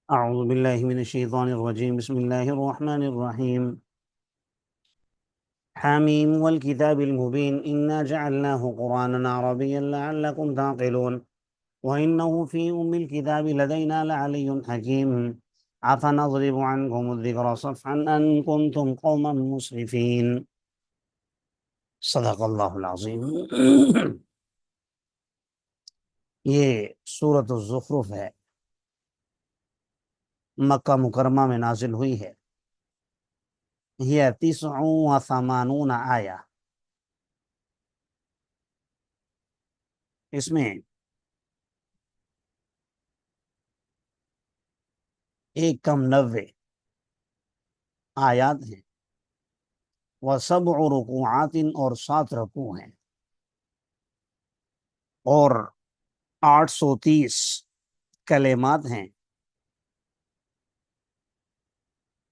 أعوذ بالله من الشيطان الرجيم بسم الله الرحمن الرحيم حميم والكتاب المبين إنا جعلناه قرآنا عربيا لعلكم تعقلون وإنه في أم الكتاب لدينا لعلي حكيم أفنضرب عنكم الذكر صفحا أن كنتم قوما مسرفين صدق اللہ العظیم یہ سورۃ الزخرف ہے، مکہ مکرمہ میں نازل ہوئی ہے۔ یہ 89 آیا، اس میں ایک کم 90 آیات ہیں، وسبع رکوعات اور 7 رکوع ہیں، اور 830 کلمات ہیں،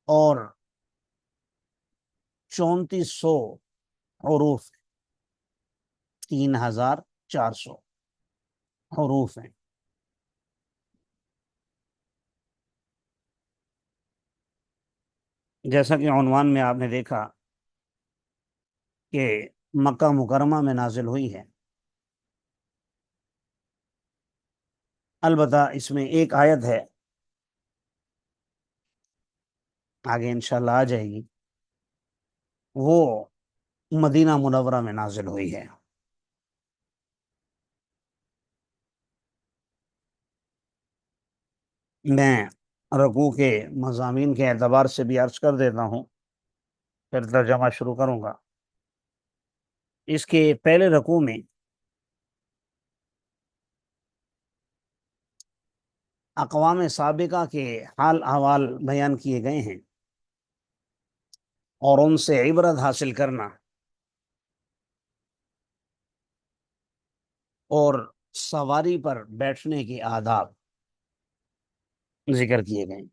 اور 3400 حروف، 3400 حروف ہیں۔ جیسا کہ عنوان میں آپ نے دیکھا کہ مکہ مکرمہ میں نازل ہوئی ہے، البتہ اس میں ایک آیت ہے، آگے انشاءاللہ آ جائے گی، وہ مدینہ منورہ میں نازل ہوئی ہے۔ میں رکوع کے مضامین کے اعتبار سے بھی عرض کر دیتا ہوں، پھر ترجمہ شروع کروں گا۔ اس کے پہلے رکوع میں اقوام سابقہ کے حال احوال بیان کیے گئے ہیں، اور ان سے عبرت حاصل کرنا اور سواری پر بیٹھنے کے آداب ذکر کیے گئے۔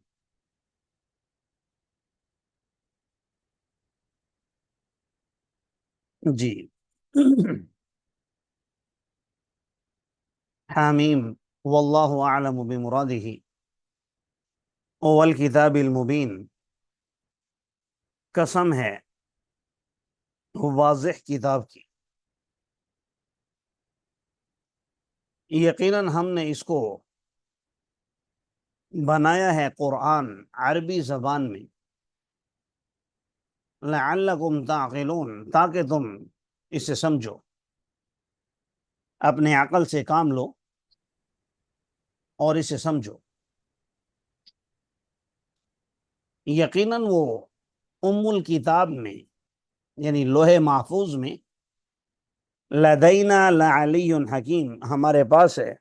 جی حامیم واللہ اعلم بمرادہ والکتاب المبین، قسم ہے واضح کتاب کی، یقیناً ہم نے اس کو بنایا ہے قرآن عربی زبان میں، لعلکم تعقلون، تاکہ تم اسے سمجھو، اپنے عقل سے کام لو اور اسے سمجھو۔ یقیناً وہ ام الکتاب میں یعنی لوح محفوظ میں، لدینا لعلی حکیم، ہمارے پاس ہے،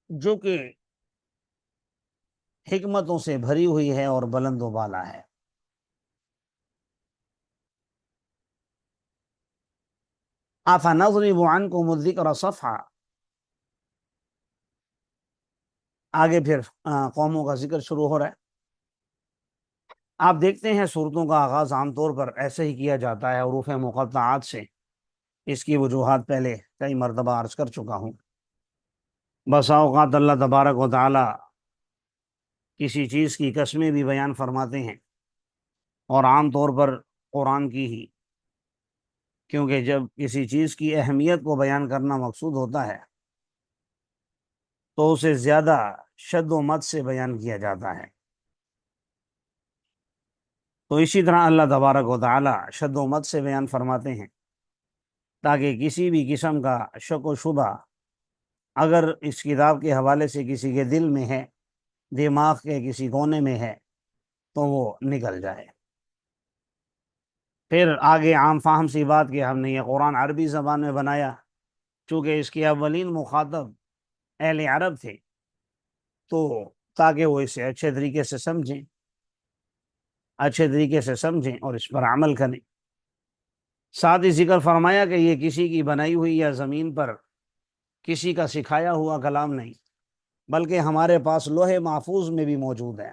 جو کہ حکمتوں سے بھری ہوئی ہے اور بلند و بالا ہے۔ افنضرب عنکم الذکر صفحا، آگے پھر قوموں کا ذکر شروع ہو رہا ہے۔ آپ دیکھتے ہیں صورتوں کا آغاز عام طور پر ایسے ہی کیا جاتا ہے، حروف مقطعات سے۔ اس کی وجوہات پہلے کئی مرتبہ عرض کر چکا ہوں۔ بسا اوقات اللہ تبارک و تعالی کسی چیز کی قسمیں بھی بیان فرماتے ہیں، اور عام طور پر قرآن کی ہی، کیونکہ جب کسی چیز کی اہمیت کو بیان کرنا مقصود ہوتا ہے تو اسے زیادہ شد و مد سے بیان کیا جاتا ہے۔ تو اسی طرح اللہ تبارک و تعالی شد و مد سے بیان فرماتے ہیں، تاکہ کسی بھی قسم کا شک و شبہ اگر اس کتاب کے حوالے سے کسی کے دل میں ہے، دماغ کے کسی کونے میں ہے، تو وہ نکل جائے۔ پھر آگے عام فہم سی بات کہ ہم نے یہ قرآن عربی زبان میں بنایا، چونکہ اس کے اولین مخاطب اہل عرب تھے، تو تاکہ وہ اسے اچھے طریقے سے سمجھیں اور اس پر عمل کریں۔ ساتھ ہی ذکر فرمایا کہ یہ کسی کی بنائی ہوئی یا زمین پر کسی کا سکھایا ہوا کلام نہیں، بلکہ ہمارے پاس لوح محفوظ میں بھی موجود ہے۔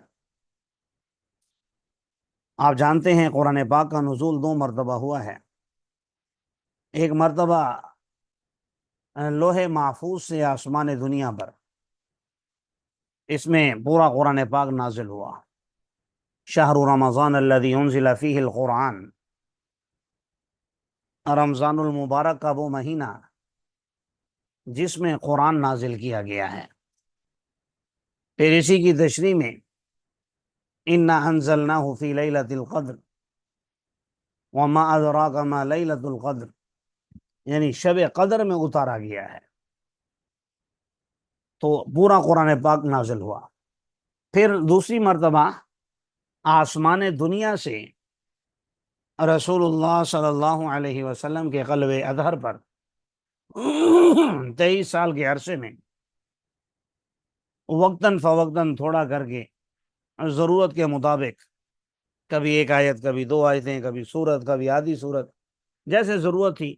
آپ جانتے ہیں قرآن پاک کا نزول 2 مرتبہ ہوا ہے، ایک مرتبہ لوح محفوظ سے آسمان دنیا پر، اس میں پورا قرآن پاک نازل ہوا۔ شہر رمضان الذی انزل فیہ القرآن، رمضان المبارک کا وہ مہینہ جس میں قرآن نازل کیا گیا ہے۔ پھر اسی کی تشریح میں انا انزلناہ فی لیلۃ القدر وما ادراک ما لیلۃ القدر، یعنی شب قدر میں اتارا گیا ہے۔ تو پورا قرآن پاک نازل ہوا۔ پھر دوسری مرتبہ آسمان دنیا سے رسول اللہ صلی اللہ علیہ وسلم کے قلب اطہر پر 23 سال کے عرصے میں وقتاً فوقتاً تھوڑا کر کے ضرورت کے مطابق، کبھی ایک آیت، کبھی 2 آیتیں، کبھی سورت، کبھی آدھی سورت، جیسے ضرورت تھی،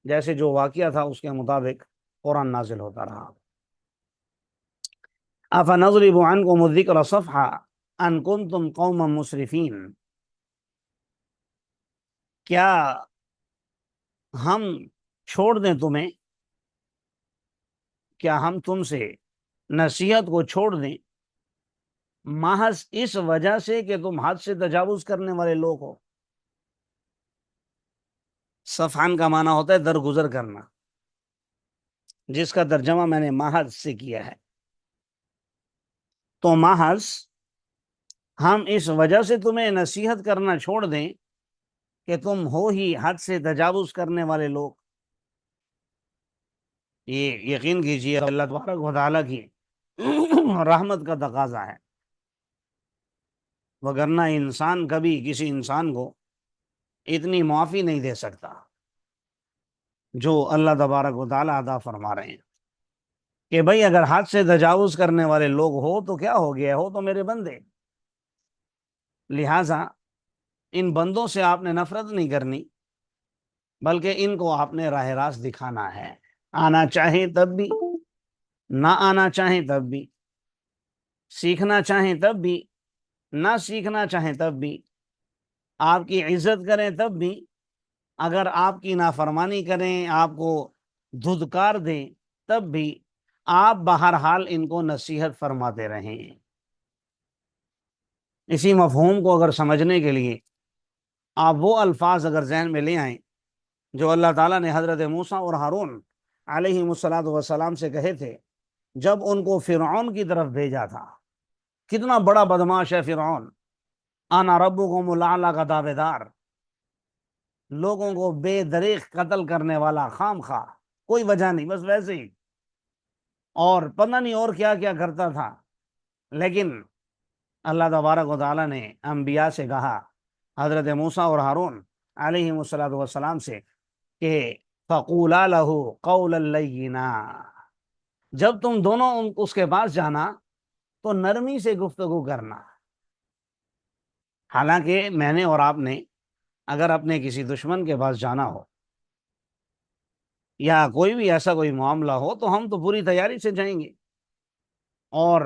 جیسے جو واقعہ تھا اس کے مطابق قرآن نازل ہوتا رہا۔ افنضرب عنکم الذکر صفحا ان کنتم قوما مسرفین، کیا ہم چھوڑ دیں تمہیں، کیا ہم تم سے نصیحت کو چھوڑ دیں محض اس وجہ سے کہ تم حد سے تجاوز کرنے والے لوگ ہو۔ صفحان کا معنی ہوتا ہے درگزر کرنا، جس کا ترجمہ میں نے محض سے کیا ہے۔ تو محض ہم اس وجہ سے تمہیں نصیحت کرنا چھوڑ دیں کہ تم ہو ہی حد سے تجاوز کرنے والے لوگ، یہ یقین کیجیے اللہ تبارک و تعالیٰ کی رحمت کا تقاضا ہے، وگرنہ انسان کبھی کسی انسان کو اتنی معافی نہیں دے سکتا جو اللہ تبارک و تعالیٰ عطا فرما رہے ہیں کہ بھئی اگر حد سے تجاوز کرنے والے لوگ ہو تو کیا ہو گیا، ہو تو میرے بندے، لہٰذا ان بندوں سے آپ نے نفرت نہیں کرنی، بلکہ ان کو آپ نے راہ راست دکھانا ہے، آنا چاہیں تب بھی، نہ آنا چاہیں تب بھی، سیکھنا چاہیں تب بھی، نہ سیکھنا چاہیں تب بھی، آپ کی عزت کریں تب بھی، اگر آپ کی نافرمانی کریں، آپ کو دھدکار دیں تب بھی، آپ بہرحال ان کو نصیحت فرماتے رہیں۔ اسی مفہوم کو اگر سمجھنے کے لیے آپ وہ الفاظ اگر ذہن میں لے آئیں جو اللہ تعالیٰ نے حضرت موسیٰ اور ہارون علیہم السلام سے کہے تھے جب ان کو فرعون کی طرف بھیجا تھا، کتنا بڑا بدماش ہے فرعون، انا ربکم الاعلی کا دعوے دار، لوگوں کو بے دریغ قتل کرنے والا، خام خواہ، کوئی وجہ نہیں، بس ویسے ہی، اور پتہ نہیں اور کیا کیا کرتا تھا۔ لیکن اللہ تبارک و تعالیٰ نے انبیاء سے کہا، حضرت موسیٰ اور ہارون علیہم السلام سے، کہ فَقُولَا لَهُ قَوْلًا لَيِّنًا، جب تم دونوں اس کے پاس جانا تو نرمی سے گفتگو کرنا۔ حالانکہ میں نے اور آپ نے اگر اپنے کسی دشمن کے پاس جانا ہو یا کوئی بھی ایسا کوئی معاملہ ہو تو ہم تو پوری تیاری سے جائیں گے، اور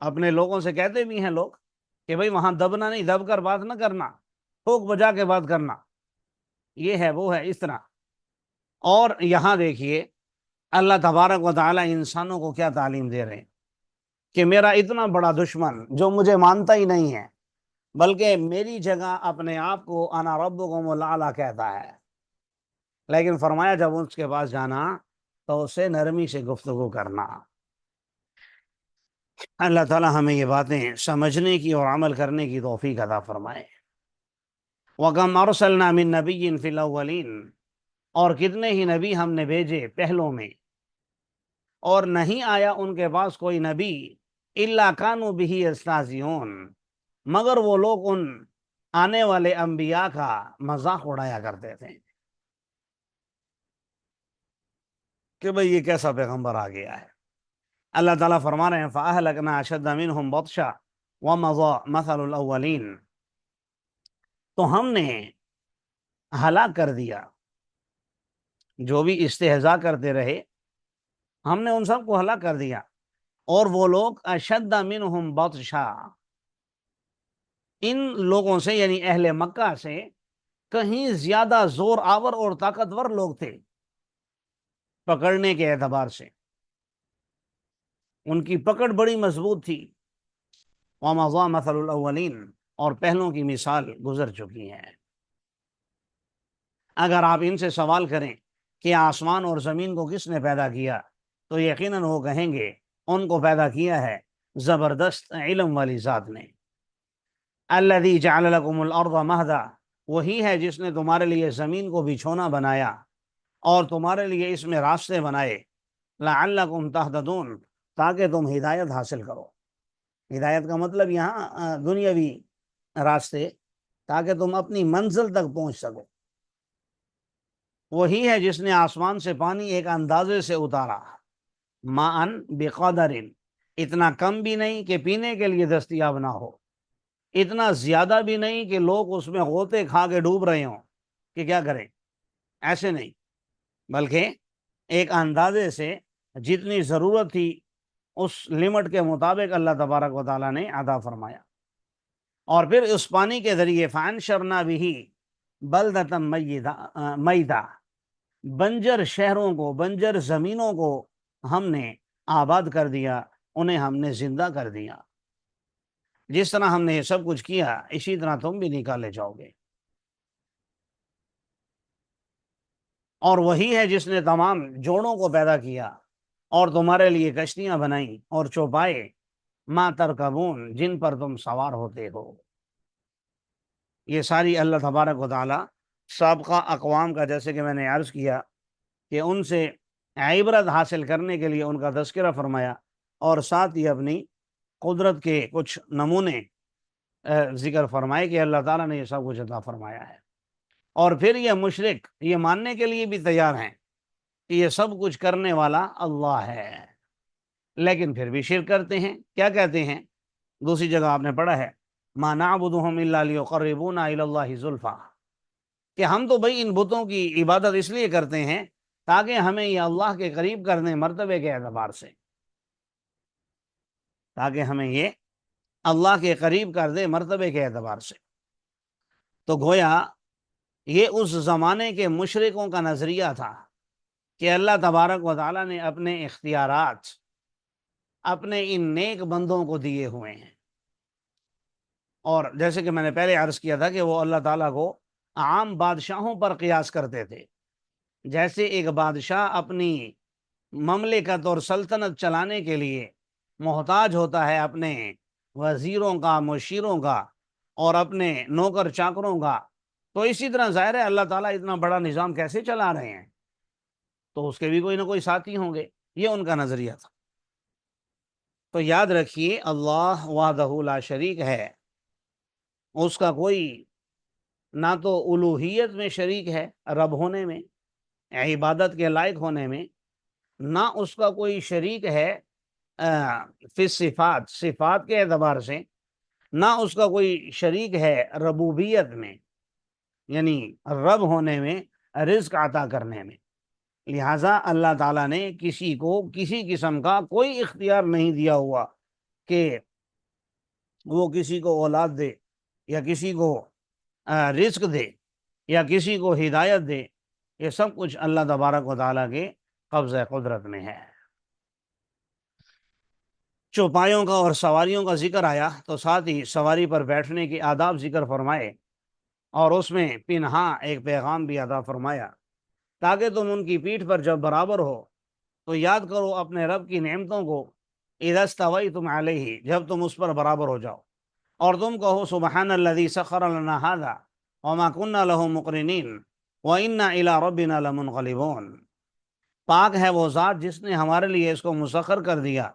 اپنے لوگوں سے کہتے بھی ہیں لوگ کہ بھئی وہاں دبنا نہیں، دب کر بات نہ کرنا، ٹھوک بجا کے بات کرنا، یہ ہے وہ ہے، اس طرح۔ اور یہاں دیکھیے اللہ تبارک و تعالی انسانوں کو کیا تعلیم دے رہے ہیں کہ میرا اتنا بڑا دشمن جو مجھے مانتا ہی نہیں ہے بلکہ میری جگہ اپنے آپ کو انا ربکم الاعلی کہتا ہے، لیکن فرمایا جب اس کے پاس جانا تو اسے نرمی سے گفتگو کرنا۔ اللہ تعالی ہمیں یہ باتیں سمجھنے کی اور عمل کرنے کی توفیق عطا فرمائے۔ وَكَمْ أَرْسَلْنَا مِن نَبِيٍّ فِي الْأَوَّلِينَ، اور کتنے ہی نبی ہم نے بھیجے پہلوں میں، اور نہیں آیا ان کے پاس کوئی نبی إِلَّا كَانُوا بِهِ يَسْتَهْزِئُونَ، مگر وہ لوگ ان آنے والے انبیاء کا مذاق اڑایا کرتے تھے کہ بھئی یہ کیسا پیغمبر آ گیا ہے۔ اللہ تعالیٰ فرما رہے ہیں فَأَهْلَكْنَا أَشَدَّ مِنْهُمْ بَطْشًا وَمَضَىٰ مَثَلُ الْأَوَّلِينَ، تو ہم نے ہلاک کر دیا جو بھی استہزاء کرتے رہے، ہم نے ان سب کو ہلاک کر دیا، اور وہ لوگ اشد منہم بطشا، ان لوگوں سے یعنی اہل مکہ سے کہیں زیادہ زور آور اور طاقتور لوگ تھے پکڑنے کے اعتبار سے۔ ان کی پکڑ بڑی مضبوط تھی۔ وَمَضَىٰ مَثَلُ الْأَوَّلِينَ، اور پہلوں کی مثال گزر چکی ہے۔ اگر آپ ان سے سوال کریں کہ آسمان اور زمین کو کس نے پیدا کیا، تو یقیناً وہ کہیں گے ان کو پیدا کیا ہے زبردست علم والی ذات نے۔ الذی جعل لکم الارض مہدا، وہی ہے جس نے تمہارے لیے زمین کو بچھونا بنایا اور تمہارے لیے اس میں راستے بنائے، لعلکم تہتدون، تاکہ تم ہدایت حاصل کرو۔ ہدایت کا مطلب یہاں دنیاوی راستے، تاکہ تم اپنی منزل تک پہنچ سکو۔ وہی ہے جس نے آسمان سے پانی ایک اندازے سے اتارا، ماءً بقدر، اتنا کم بھی نہیں کہ پینے کے لیے دستیاب نہ ہو، اتنا زیادہ بھی نہیں کہ لوگ اس میں غوطے کھا کے ڈوب رہے ہوں کہ کیا کریں، ایسے نہیں، بلکہ ایک اندازے سے جتنی ضرورت تھی اس لمٹ کے مطابق اللہ تبارک و تعالیٰ نے عطا فرمایا۔ اور پھر اس پانی کے ذریعے فَأَنشَرْنَا بِهِ بَلْدَةً مَيْتًا، بنجر شہروں کو، بنجر زمینوں کو ہم نے آباد کر دیا، انہیں ہم نے زندہ کر دیا۔ جس طرح ہم نے یہ سب کچھ کیا، اسی طرح تم بھی نکالے جاؤ گے۔ اور وہی ہے جس نے تمام جوڑوں کو پیدا کیا اور تمہارے لیے کشتیاں بنائیں اور چوپائے، ما ترکبون، جن پر تم سوار ہوتے ہو۔ یہ ساری اللہ تبارک و تعالی سابقہ اقوام کا، جیسے کہ میں نے عرض کیا کہ ان سے عبرت حاصل کرنے کے لیے ان کا تذکرہ فرمایا، اور ساتھ ہی اپنی قدرت کے کچھ نمونے ذکر فرمائے کہ اللہ تعالیٰ نے یہ سب کچھ عطا فرمایا ہے۔ اور پھر یہ مشرک یہ ماننے کے لیے بھی تیار ہیں کہ یہ سب کچھ کرنے والا اللہ ہے، لیکن پھر بھی شرک کرتے ہیں۔ کیا کہتے ہیں؟ دوسری جگہ آپ نے پڑھا ہے، ما نعبدہم الا لیقربونا الی اللہ زلفیٰ، کہ ہم تو بھئی ان بتوں کی عبادت اس لیے کرتے ہیں تاکہ ہمیں یہ اللہ کے قریب کرنے مرتبے کے اعتبار سے، تاکہ ہمیں یہ اللہ کے قریب کر دے مرتبے کے اعتبار سے۔ تو گویا یہ اس زمانے کے مشرکوں کا نظریہ تھا کہ اللہ تبارک و تعالیٰ نے اپنے اختیارات اپنے ان نیک بندوں کو دیے ہوئے ہیں، اور جیسے کہ میں نے پہلے عرض کیا تھا کہ وہ اللہ تعالیٰ کو عام بادشاہوں پر قیاس کرتے تھے۔ جیسے ایک بادشاہ اپنی مملکت اور سلطنت چلانے کے لیے محتاج ہوتا ہے اپنے وزیروں کا، مشیروں کا اور اپنے نوکر چاکروں کا، تو اسی طرح ظاہر ہے اللہ تعالیٰ اتنا بڑا نظام کیسے چلا رہے ہیں، تو اس کے بھی کوئی نہ کوئی ساتھی ہوں گے۔ یہ ان کا نظریہ تھا۔ تو یاد رکھیے، اللہ وحدہ لا شریک ہے، اس کا کوئی نہ تو الوہیت میں شریک ہے، رب ہونے میں، عبادت کے لائق ہونے میں، نہ اس کا کوئی شریک ہے فی صفات، صفات کے اعتبار سے، نہ اس کا کوئی شریک ہے ربوبیت میں، یعنی رب ہونے میں، رزق عطا کرنے میں۔ لہٰذا اللہ تعالیٰ نے کسی کو کسی قسم کا کوئی اختیار نہیں دیا ہوا کہ وہ کسی کو اولاد دے یا کسی کو رزق دے یا کسی کو ہدایت دے۔ یہ سب کچھ اللہ تبارک و تعالیٰ کے قبضہ قدرت میں ہے۔ چوپایوں کا اور سواریوں کا ذکر آیا تو ساتھ ہی سواری پر بیٹھنے کے آداب ذکر فرمائے، اور اس میں پنہا ایک پیغام بھی عطا فرمایا، تاکہ تم ان کی پیٹھ پر جب برابر ہو تو یاد کرو اپنے رب کی نعمتوں کو، اذا استویتم علیہ، جب تم اس پر برابر ہو جاؤ، اور تم کہو سبحان الذی سخر لنا ھذا وما كنا له مقرنین وانا الی ربنا لمنقلبون، پاک ہے وہ ذات جس نے ہمارے لیے اس کو مسخر کر دیا،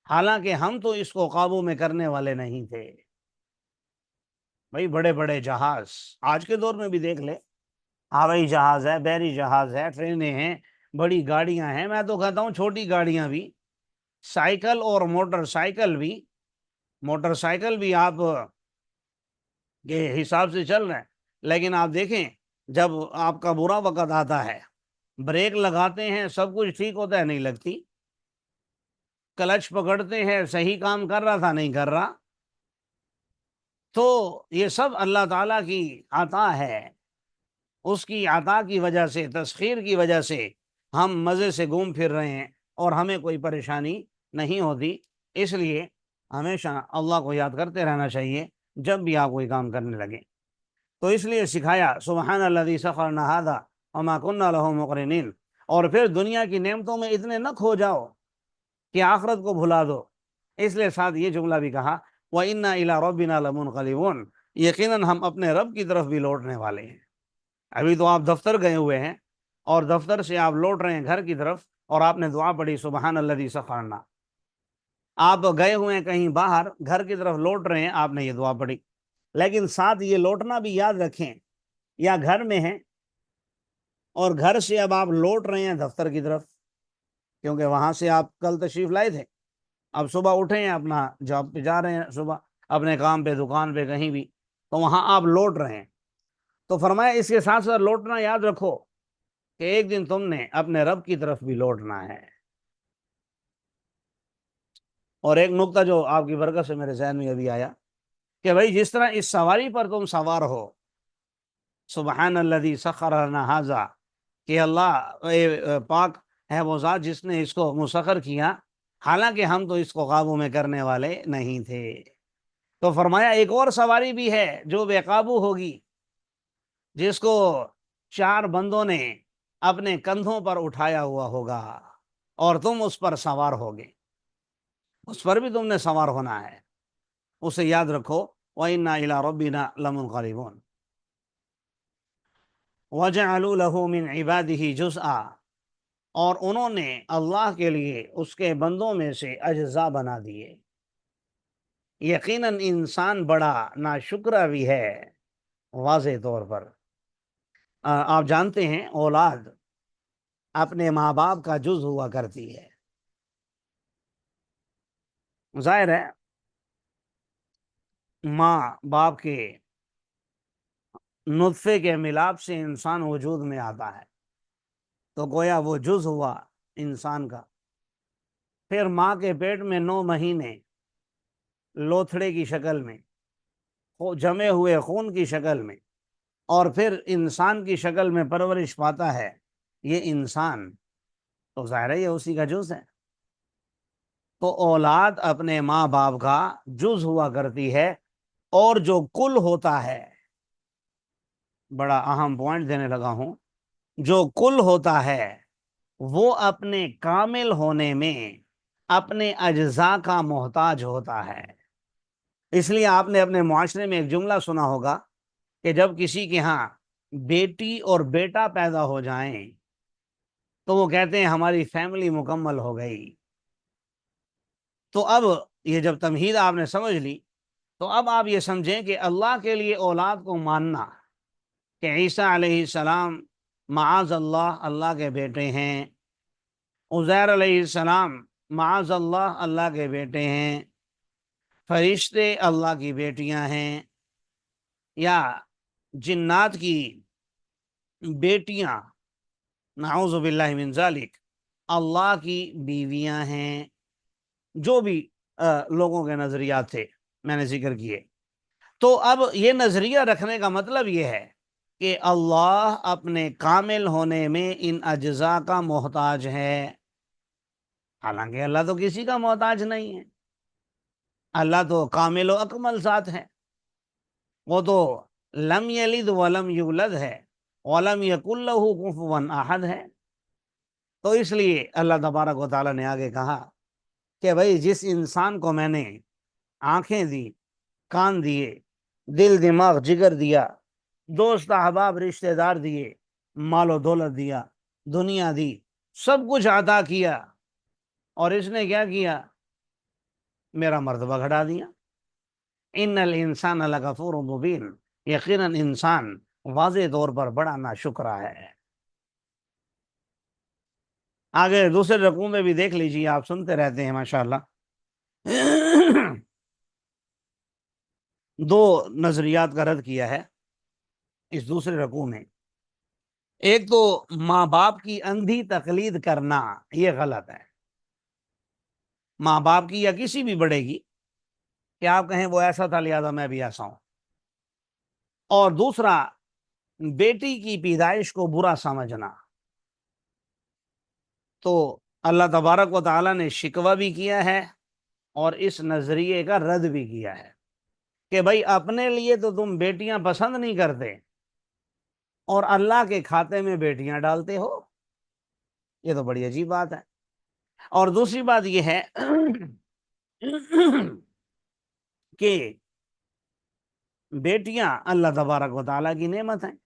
حالانکہ ہم تو اس کو قابو میں کرنے والے نہیں تھے۔ بھائی بڑے بڑے جہاز آج کے دور میں بھی دیکھ لے، ہوائی جہاز ہے، بحری جہاز ہے، ٹرینیں ہیں، بڑی گاڑیاں ہیں، میں تو کہتا ہوں چھوٹی گاڑیاں بھی، سائیکل اور موٹر سائیکل بھی آپ کے حساب سے چل رہے ہیں، لیکن آپ دیکھیں جب آپ کا برا وقت آتا ہے، بریک لگاتے ہیں سب کچھ ٹھیک ہوتا ہے، نہیں لگتی، کلچ پکڑتے ہیں صحیح کام کر رہا تھا، نہیں کر رہا۔ تو یہ سب اللہ تعالیٰ کی عطا ہے، اس کی عطا کی وجہ سے، تسخیر کی وجہ سے ہم مزے سے گھوم پھر رہے ہیں اور ہمیں کوئی پریشانی نہیں ہوتی. اس لیے ہمیشہ اللہ کو یاد کرتے رہنا چاہیے جب بھی آپ کوئی کام کرنے لگے. تو اس لیے سکھایا سبحان الذی سخرنا ھذا وما كنا له مقرنین. اور پھر دنیا کی نعمتوں میں اتنے نہ کھو جاؤ کہ آخرت کو بھلا دو. اس لیے ساتھ یہ جملہ بھی کہا وَإِنَّا إِلَىٰ رَبِّنَا لَمُنْقَلِبُونَ. یقیناً ہم اپنے رب کی طرف بھی لوٹنے والے ہیں. ابھی تو آپ دفتر گئے ہوئے ہیں اور دفتر سے آپ لوٹ رہے ہیں گھر کی طرف اور آپ نے دعا پڑھی سبحان الذی سخرنا. آپ گئے ہوئے ہیں کہیں باہر گھر کی طرف لوٹ رہے ہیں آپ نے یہ دعا پڑھی. لیکن ساتھ یہ لوٹنا بھی یاد رکھیں یا گھر میں ہیں اور گھر سے اب آپ لوٹ رہے ہیں دفتر کی طرف کیونکہ وہاں سے آپ کل تشریف لائے تھے. اب صبح اٹھے ہیں اپنا جاب پہ جا رہے ہیں صبح اپنے کام پہ دکان پہ کہیں بھی تو وہاں آپ لوٹ رہے ہیں. تو فرمایا اس کے ساتھ ساتھ لوٹنا یاد رکھو کہ ایک دن تم نے اپنے رب کی طرف بھی لوٹنا ہے. اور ایک نقطہ جو آپ کی برکت سے میرے ذہن میں ابھی آیا کہ بھائی جس طرح اس سواری پر تم سوار ہو سبحان الذی سخر لنا ھذا کہ اللہ پاک ہے وہ ذات جس نے اس کو مسخر کیا حالانکہ ہم تو اس کو قابو میں کرنے والے نہیں تھے. تو فرمایا ایک اور سواری بھی ہے جو بے قابو ہوگی جس کو 4 بندوں نے اپنے کندھوں پر اٹھایا ہوا ہوگا اور تم اس پر سوار ہوگے. اس پر بھی تم نے سوار ہونا ہے. اسے یاد رکھو وَإِنَّا إِلَىٰ رَبِّنَا لَمُنْقَلِبُونَ. وَجَعَلُوا لَهُ مِنْ عِبَادِهِ جُزْءًا. اور انہوں نے اللہ کے لیے اس کے بندوں میں سے اجزاء بنا دیے. یقیناً انسان بڑا ناشکرا بھی ہے. واضح طور پر آپ جانتے ہیں اولاد اپنے ماں باپ کا جز ہوا کرتی ہے. ظاہر ہے ماں باپ کے نطفے کے ملاپ سے انسان وجود میں آتا ہے تو گویا وہ جز ہوا انسان کا. پھر ماں کے پیٹ میں 9 مہینے لوتھڑے کی شکل میں جمے ہوئے خون کی شکل میں اور پھر انسان کی شکل میں پرورش پاتا ہے. یہ انسان تو ظاہر ہے یہ اسی کا جز ہے. تو اولاد اپنے ماں باپ کا جز ہوا کرتی ہے. اور جو کل ہوتا ہے بڑا اہم پوائنٹ دینے لگا ہوں جو کل ہوتا ہے وہ اپنے کامل ہونے میں اپنے اجزاء کا محتاج ہوتا ہے. اس لیے آپ نے اپنے معاشرے میں ایک جملہ سنا ہوگا کہ جب کسی کے ہاں بیٹی اور بیٹا پیدا ہو جائیں تو وہ کہتے ہیں ہماری فیملی مکمل ہو گئی. تو اب یہ جب تمہید آپ نے سمجھ لی تو اب آپ یہ سمجھیں کہ اللہ کے لیے اولاد کو ماننا کہ عیسیٰ علیہ السلام معاذ اللہ اللہ کے بیٹے ہیں, عزیر علیہ السلام معاذ اللہ اللہ کے بیٹے ہیں, فرشتے اللہ کی بیٹیاں ہیں, یا جنات کی بیٹیاں نعوذ باللہ من ذالک اللہ کی بیویاں ہیں, جو بھی لوگوں کے نظریات تھے میں نے ذکر کیے. تو اب یہ نظریہ رکھنے کا مطلب یہ ہے کہ اللہ اپنے کامل ہونے میں ان اجزاء کا محتاج ہے. حالانکہ اللہ تو کسی کا محتاج نہیں ہے. اللہ تو کامل و اکمل ذات ہے. وہ تو لم یلد ولم یولد ہے ولم یکن لہ کفوا احد ہے. تو اس لیے اللہ تبارک و تعالیٰ نے آگے کہا کہ بھائی جس انسان کو میں نے آنکھیں دی, کان دیے, دل دماغ جگر دیا, دوست احباب رشتہ دار دیے, مال و دولت دیا, دنیا دی, سب کچھ عطا کیا, اور اس نے کیا کیا؟ میرا مرتبہ گھٹا دیا. ان الانسان لغفور مبین. یقیناً انسان واضح طور پر بڑا ناشکرا ہے. آگے دوسرے رکوع میں بھی دیکھ لیجیے, آپ سنتے رہتے ہیں ماشاءاللہ. 2 نظریات کا رد کیا ہے اس دوسرے رکوع میں. ایک تو ماں باپ کی اندھی تقلید کرنا, یہ غلط ہے. ماں باپ کی یا کسی بھی بڑے کی کہ آپ کہیں وہ ایسا تھا لہذا میں بھی ایسا ہوں. اور دوسرا بیٹی کی پیدائش کو برا سمجھنا. تو اللہ تبارک و تعالیٰ نے شکوہ بھی کیا ہے اور اس نظریے کا رد بھی کیا ہے کہ بھائی اپنے لیے تو تم بیٹیاں پسند نہیں کرتے اور اللہ کے کھاتے میں بیٹیاں ڈالتے ہو، یہ تو بڑی عجیب بات ہے۔ اور دوسری بات یہ ہے کہ بیٹیاں اللہ تبارک و تعالیٰ کی نعمت ہیں،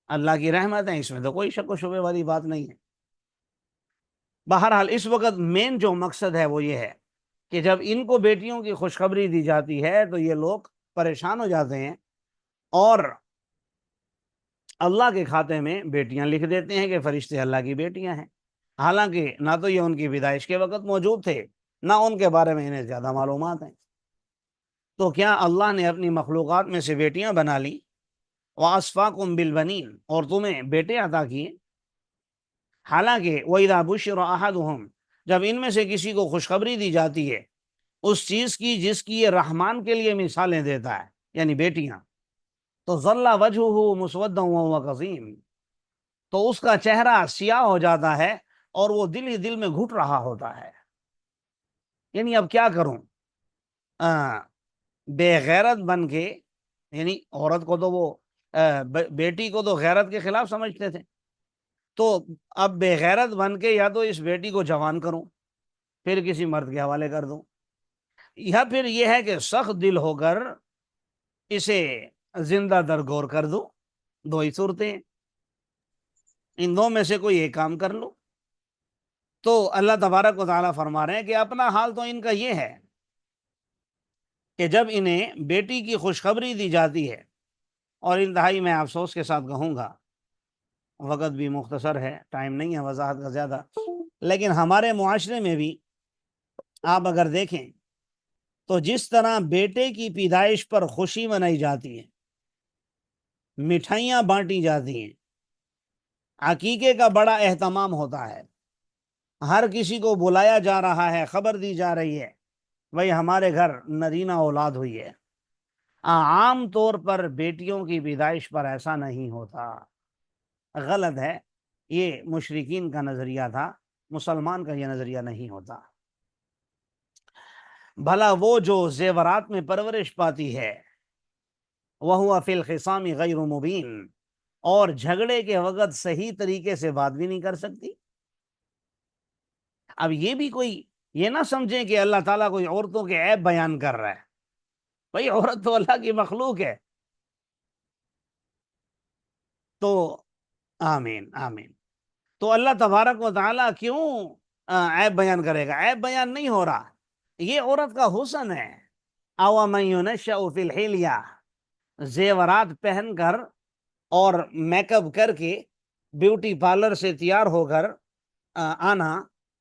اللہ کی رحمت ہیں، اس میں تو کوئی شک و شبے والی بات نہیں ہے۔ بہرحال اس وقت مین جو مقصد ہے وہ یہ ہے کہ جب ان کو بیٹیوں کی خوشخبری دی جاتی ہے تو یہ لوگ پریشان ہو جاتے ہیں اور اللہ کے کھاتے میں بیٹیاں لکھ دیتے ہیں کہ فرشتے اللہ کی بیٹیاں ہیں، حالانکہ نہ تو یہ ان کی پیدائش کے وقت موجود تھے، نہ ان کے بارے میں انہیں زیادہ معلومات ہیں۔ تو کیا اللہ نے اپنی مخلوقات میں سے بیٹیاں بنا لی؟ وَأَصْفَاكُمْ بِالْبَنِينَ، اور تمہیں بیٹے عطا کیے؟ حالانکہ وَإِذَا بُشِّرَ أَحَدُهُمْ، جب ان میں سے کسی کو خوشخبری دی جاتی ہے اس چیز کی جس کی یہ رحمان کے لیے مثالیں دیتا ہے، یعنی بیٹیاں، تو ظل وجهه مسودا وهو کظیم، تو اس کا چہرہ سیاہ ہو جاتا ہے اور وہ دل ہی دل میں گھٹ رہا ہوتا ہے، یعنی اب کیا کروں، بے غیرت بن کے، یعنی عورت کو تو وہ بیٹی کو تو غیرت کے خلاف سمجھتے تھے، تو اب بے غیرت بن کے یا تو اس بیٹی کو جوان کروں پھر کسی مرد کے حوالے کر دوں، یا پھر یہ ہے کہ سخت دل ہو کر اسے زندہ درگور کر دو، دو ہی صورتیں، ان دو میں سے کوئی ایک کام کر لو۔ تو اللہ تبارک و تعالیٰ فرما رہے ہیں کہ اپنا حال تو ان کا یہ ہے کہ جب انہیں بیٹی کی خوشخبری دی جاتی ہے، اور انتہائی میں افسوس کے ساتھ کہوں گا، وقت بھی مختصر ہے، ٹائم نہیں ہے وضاحت کا زیادہ، لیکن ہمارے معاشرے میں بھی آپ اگر دیکھیں تو جس طرح بیٹے کی پیدائش پر خوشی منائی جاتی ہے، مٹھائیاں بانٹی جاتی ہیں، عقیقے کا بڑا اہتمام ہوتا ہے، ہر کسی کو بلایا جا رہا ہے، خبر دی جا رہی ہے بھائی ہمارے گھر نرینہ اولاد ہوئی ہے، عام طور پر بیٹیوں کی پیدائش پر ایسا نہیں ہوتا، غلط ہے، یہ مشرکین کا نظریہ تھا، مسلمان کا یہ نظریہ نہیں ہوتا۔ بھلا وہ جو زیورات میں پرورش پاتی ہے وَهُوَ فِي الْخِصَامِ غَيْرُ مُبِينٍ، اور جھگڑے کے وقت صحیح طریقے سے بات بھی نہیں کر سکتی۔ اب یہ بھی کوئی یہ نہ سمجھیں کہ اللہ تعالیٰ کوئی عورتوں کے عیب بیان کر رہا ہے، بھائی عورت تو اللہ کی مخلوق ہے۔ تو آمین آمین، تو اللہ تبارک و تعالیٰ کیوں عیب بیان کرے گا؟ عیب بیان نہیں ہو رہا، یہ عورت کا حسن ہے۔ أَوَ مَن يُنَشَّأُ فِي الْحِلْيَةِ، زیورات پہن کر اور میک اپ کر کے بیوٹی پارلر سے تیار ہو کر آنا،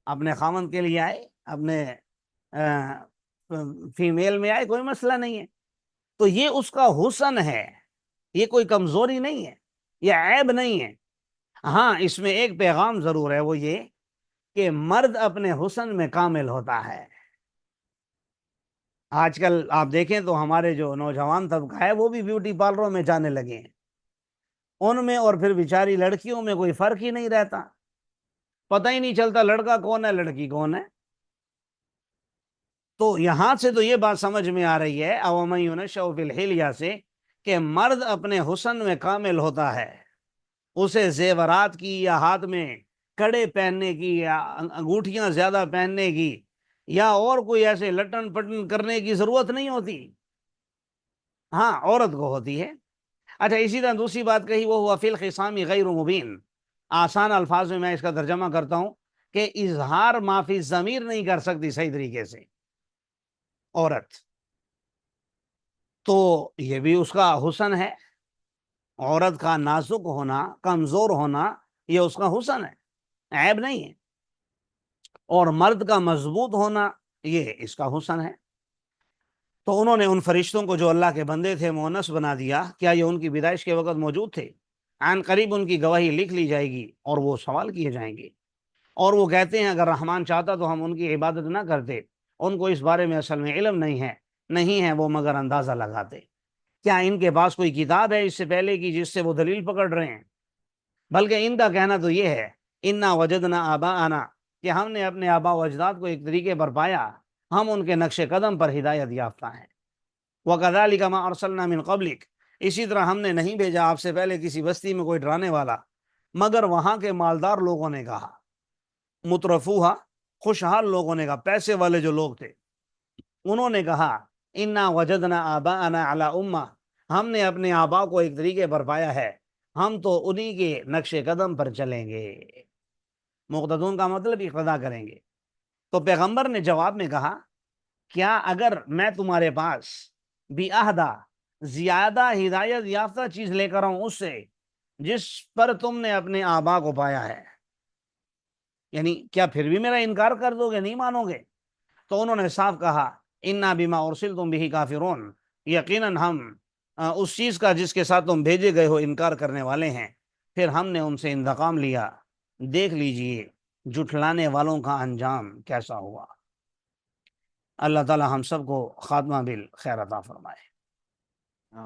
اپنے خاوند کے لیے آئے، اپنے فیمیل میں آئے، کوئی مسئلہ نہیں ہے، تو یہ اس کا حسن ہے، یہ کوئی کمزوری نہیں ہے، یہ عیب نہیں ہے۔ ہاں اس میں ایک پیغام ضرور ہے، وہ یہ کہ مرد اپنے حسن میں کامل ہوتا ہے۔ آج کل آپ دیکھیں تو ہمارے جو نوجوان طبقہ ہے وہ بھی بیوٹی پارلروں میں جانے لگے ہیں، ان میں اور پھر بیچاری لڑکیوں میں کوئی فرق ہی نہیں رہتا، پتہ ہی نہیں چلتا لڑکا کون ہے لڑکی کون ہے۔ تو یہاں سے تو یہ بات سمجھ میں آ رہی ہے أَوَ مَن يُنَشَّأُ فِي الْحِلْيَةِ سے، کہ مرد اپنے حسن میں کامل ہوتا ہے، اسے زیورات کی یا ہاتھ میں کڑے پہننے کی یا انگوٹھیاں زیادہ پہننے کی یا اور کوئی ایسے لٹن پٹن کرنے کی ضرورت نہیں ہوتی، ہاں عورت کو ہوتی ہے۔ اچھا اسی طرح دوسری بات کہی، وہ فی الخصام غیر مبین، آسان الفاظ میں اس کا ترجمہ کرتا ہوں کہ اظہار ما فی الضمیر نہیں کر سکتی صحیح طریقے سے عورت، تو یہ بھی اس کا حسن ہے۔ عورت کا نازک ہونا، کمزور ہونا، یہ اس کا حسن ہے، عیب نہیں ہے، اور مرد کا مضبوط ہونا یہ اس کا حسن ہے۔ تو انہوں نے ان فرشتوں کو جو اللہ کے بندے تھے مونس بنا دیا، کیا یہ ان کی پیدائش کے وقت موجود تھے؟ عن قریب ان کی گواہی لکھ لی جائے گی اور وہ سوال کیے جائیں گے، اور وہ کہتے ہیں اگر رحمان چاہتا تو ہم ان کی عبادت نہ کرتے، ان کو اس بارے میں اصل میں علم نہیں ہے وہ مگر اندازہ لگاتے۔ کیا ان کے پاس کوئی کتاب ہے اس سے پہلے کی جس سے وہ دلیل پکڑ رہے ہیں؟ بلکہ ان کا کہنا تو یہ ہے انا وجدنا آباءنا، کہ ہم نے اپنے آبا و اجداد کو ایک طریقے پر پایا، ہم ان کے نقش قدم پر ہدایت یافتہ ہیں۔ وَكَذَلِكَ مَا أَرْسَلْنَا مِن قَبْلِكَ، اسی طرح ہم نے نہیں بھیجا آپ سے پہلے کسی بستی میں کوئی ڈرانے والا، مگر وہاں کے مالدار لوگوں نے کہا، مترفوہا، خوشحال لوگوں نے کہا، پیسے والے جو لوگ تھے انہوں نے کہا، انا وجدنا آباءنا علی امہ، ہم نے اپنے آبا کو ایک طریقے پر پایا ہے، ہم تو انہی کے نقش قدم پر چلیں گے۔ مقتدون کا مطلب اقتدا کریں گے۔ تو پیغمبر نے جواب میں کہا، کیا اگر میں تمہارے پاس بھی اہدا، زیادہ ہدایت یافتہ چیز لے کر آؤں اس سے جس پر تم نے اپنے آبا کو پایا ہے، یعنی کیا پھر بھی میرا انکار کر دو گے، نہیں مانو گے؟ تو انہوں نے صاف کہا، انا بما ارسلتم به کافرون، یقیناً ہم اس چیز کا جس کے ساتھ تم بھیجے گئے ہو انکار کرنے والے ہیں۔ پھر ہم نے ان سے انتقام لیا، دیکھ لیجئے جھٹلانے والوں کا انجام کیسا ہوا۔ اللہ تعالی ہم سب کو خاتمہ بالخیر عطا فرمائے۔